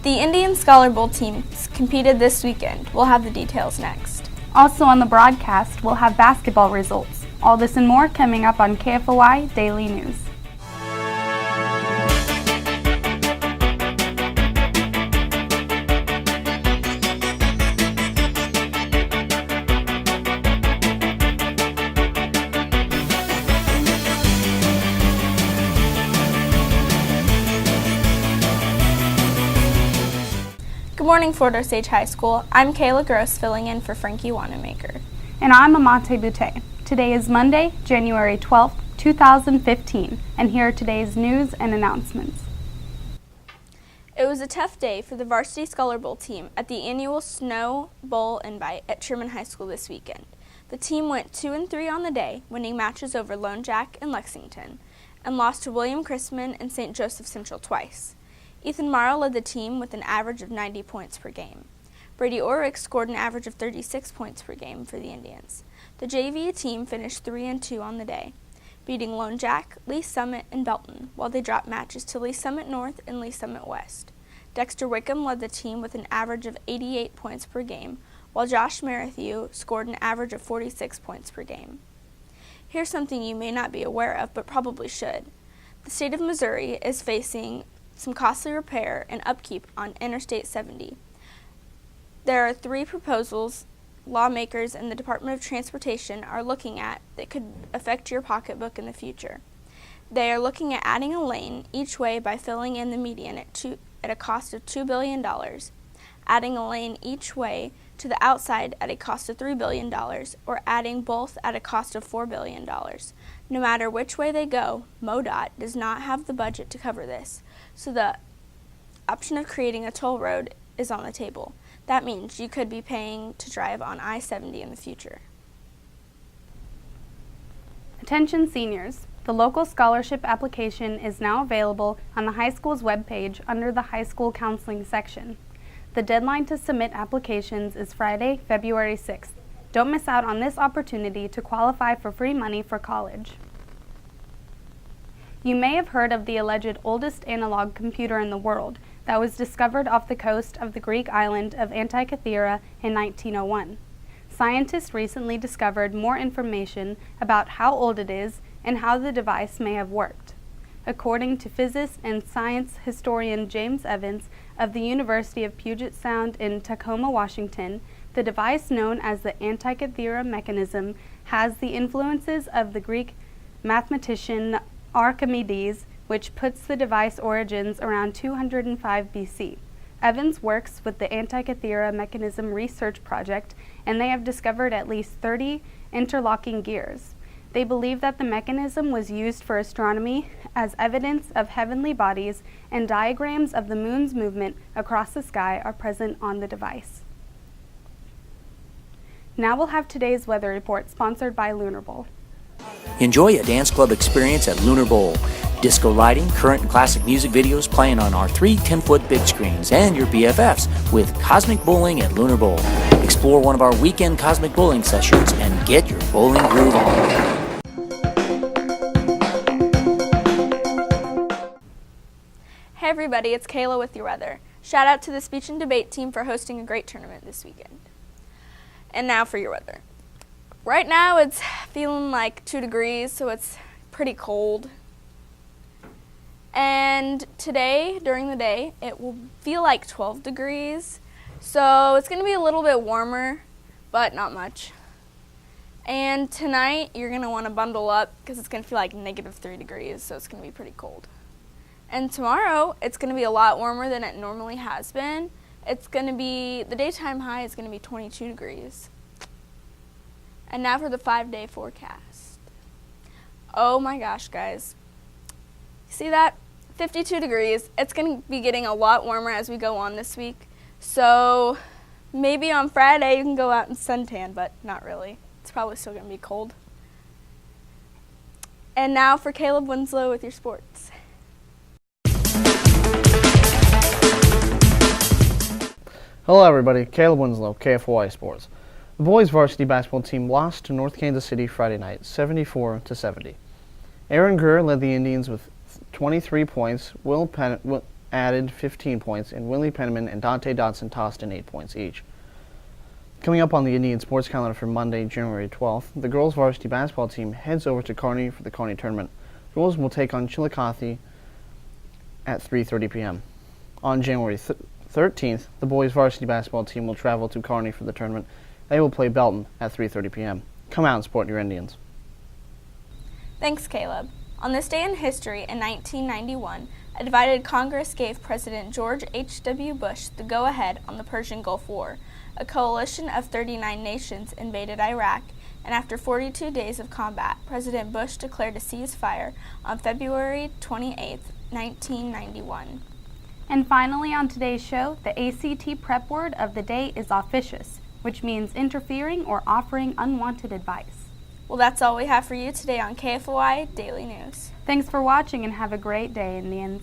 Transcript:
The Indian Scholar Bowl team competed this weekend. We'll have the details next. Also on the broadcast, we'll have basketball results. All this and more coming up on KFOI Daily News. Good morning, Fort Osage High School. I'm Kayla Gross, filling in for Frankie Wanamaker. And I'm Amate Boutte. Today is Monday, January 12th, 2015, and here are today's news and announcements. It was a tough day for the Varsity Scholar Bowl team at the annual Snow Bowl Invite at Sherman High School this weekend. The team went 2-3 on the day, winning matches over Lone Jack and Lexington, and lost to William Chrisman and St. Joseph Central twice. Ethan Morrow led the team with an average of 90 points per game. Brady Orrick scored an average of 36 points per game for the Indians. The JV team finished 3-2 on the day, beating Lone Jack, Lee Summit, and Belton, while they dropped matches to Lee Summit North and Lee Summit West. Dexter Wickham led the team with an average of 88 points per game, while Josh Merrithew scored an average of 46 points per game. Here's something you may not be aware of, but probably should. The state of Missouri is facing some costly repair and upkeep on Interstate 70. There are 3 proposals lawmakers and the Department of Transportation are looking at that could affect your pocketbook in the future. They are looking at adding a lane each way by filling in the median at a cost of $2 billion, adding a lane each way to the outside at a cost of $3 billion, or adding both at a cost of $4 billion. No matter which way they go, MoDOT does not have the budget to cover this, so the option of creating a toll road is on the table. That means you could be paying to drive on I-70 in the future. Attention seniors, the local scholarship application is now available on the high school's webpage under the high school counseling section. The deadline to submit applications is Friday, February 6th. Don't miss out on this opportunity to qualify for free money for college. You may have heard of the alleged oldest analog computer in the world that was discovered off the coast of the Greek island of Antikythera in 1901. Scientists recently discovered more information about how old it is and how the device may have worked. According to physicist and science historian James Evans of the University of Puget Sound in Tacoma, Washington, the device known as the Antikythera mechanism has the influences of the Greek mathematician Archimedes, which puts the device origins around 205 BC. Evans works with the Antikythera Mechanism Research Project, and they have discovered at least 30 interlocking gears. They believe that the mechanism was used for astronomy as evidence of heavenly bodies, and diagrams of the moon's movement across the sky are present on the device. Now we'll have today's weather report, sponsored by Lunar Bowl. Enjoy a dance club experience at Lunar Bowl. Disco lighting, current and classic music videos playing on our 3 10-foot big screens, and your BFFs with Cosmic Bowling at Lunar Bowl. Explore one of our weekend Cosmic Bowling sessions and get your bowling groove on. Hey everybody, it's Kayla with your weather. Shout out to the speech and debate team for hosting a great tournament this weekend. And now for your weather. Right now it's feeling like 2 degrees, so it's pretty cold. And today, during the day, it will feel like 12 degrees. So it's going to be a little bit warmer, but not much. And tonight, you're going to want to bundle up because it's going to feel like -3 degrees, so it's going to be pretty cold. And tomorrow, it's going to be a lot warmer than it normally has been. It's going to be, the daytime high is going to be 22 degrees. And now for the 5-day forecast. Oh my gosh, guys. See that? 52 degrees. It's going to be getting a lot warmer as we go on this week. So maybe on Friday you can go out and suntan, but not really. It's probably still going to be cold. And now for Caleb Winslow with your sports. Hello everybody, Caleb Winslow, KFOI Sports. The boys varsity basketball team lost to North Kansas City Friday night, 74-70. Aaron Greer led the Indians with 23 points, Will added 15 points, and Willie Penniman and Dante Dodson tossed in 8 points each. Coming up on the Indian sports calendar for Monday, January 12th, the girls varsity basketball team heads over to Kearney for the Kearney tournament. The girls will take on Chillicothe at 3:30 p.m. On January 13th, the boys varsity basketball team will travel to Kearney for the tournament. They will play Belton at 3:30 p.m. Come out and support your Indians. Thanks, Caleb. On this day in history, in 1991, a divided Congress gave President George H.W. Bush the go-ahead on the Persian Gulf War. A coalition of 39 nations invaded Iraq, and after 42 days of combat, President Bush declared a ceasefire on February 28, 1991. And finally on today's show, the ACT prep word of the day is officious, which means interfering or offering unwanted advice. Well, that's all we have for you today on KFOI Daily News. Thanks for watching and have a great day, Indians.